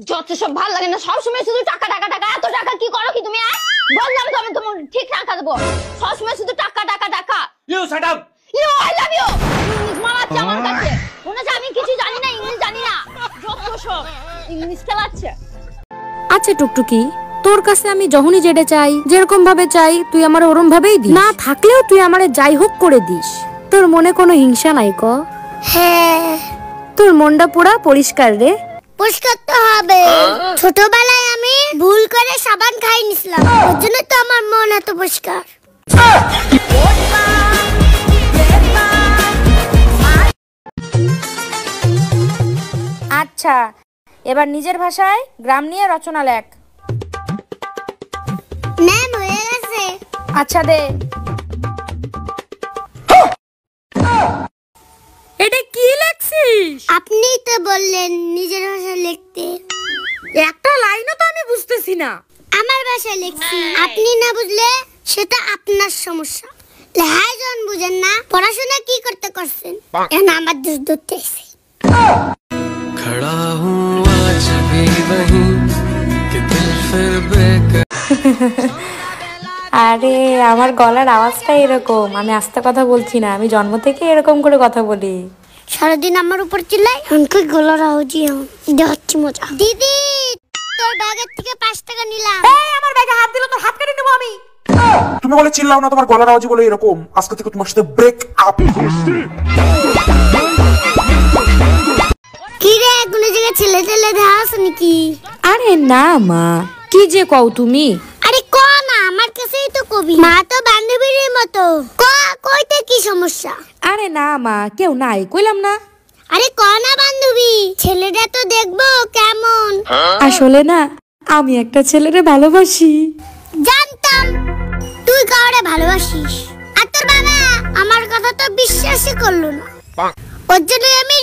যত সব ভালো লাগে না, সবসময় শুধু টাকা টাকা টাকা। এত টাকা কি করো কি তুমি? বললাম তো আমি তোমার ঠিক টাকা দেবো, সবসময় শুধু টাকা টাকা টাকা। You shut up. You I love you. English মারাচ্ছে আমার কাছে, মনে হচ্ছে আমি কিছু জানি না, ইংলিশ জানি না। যত সব ইংলিশ খেলাচ্ছে। আচ্ছা টুকটুকি, তোর কাছে আমি যখনই যেটা চাই, যেরকম ভাবে চাই তুই আমার ওরম ভাবেই দিস, না থাকলেও তুই আমারে যাই হোক করে দিস। তোর মনে কোনো হিংসা নাই ক? হ্যাঁ, তোর মনটা পুরা পরিষ্কার রে। পরিষ্কার তো হবে। ছোটবেলায় আমি ভুল করে সাবান খাই নিছিলাম, ওর জন্য তো আমার মন এত পরিষ্কার। আচ্ছা, এবার নিজের ভাষায় গ্রাম নিয়ে রচনা লেখ। ম্যাম হয়ে গেছে। আচ্ছা দে। এটা কি লেখছিস? আপনিই তো বললেন নিজের ভাষায় লিখতে। একটা লাইনও তো আমি বুঝতেছি না। আমার ভাষায় লিখছি, আপনি না বুঝলে সেটা আপনার সমস্যা। লেহাই যখন বুঝেন না, পড়াশোনা কি করতে করছেন, এখন আমার দোষ ধরতে এসে। खड़ा हूँ आज भी वहीं कि दिल फिर बेकरार। আরে আমার গলার আওয়াজটা এরকম, আমি আস্তে কথা বলছি না, আমি জন্ম থেকে এরকম করে কথা বলি। সারাদিন আমার উপর চিল্লাই, অনেক গলার আওয়াজই দেখাচ্ছি মজা। দিদি, তোর ব্যাগের থেকে 5 টাকা নিলাম। এই আমার ব্যাগে হাত দিলে তোর হাত কেটে নেবো আমি। তুমি বলে চিল্লাও না, তোমার গলার আওয়াজই বলে এরকম। আজকে থেকে তোমার সাথে ব্রেক আপ। কি রে, কোনো জায়গায় ছেলে টেলে দেখা আছে নাকি? আরে না মা, কি যে কও তুমি। আরে ক না, আমার কাছেই তো কবি। মা তো বান্ধবীর মতো, ক কইতে কি সমস্যা? আরে না মা, কেউ নাই, কইলাম না। আরে ক না বান্ধবী, ছেলেটা তো দেখবো কেমন। আসলে না, আমি একটা ছেলেরে ভালোবাসি। জানতাম তুই কাউরে ভালোবাসিস। আর তোর বাবা আমার কথা তো বিশ্বাসই করলো না, ওর জন্য আমি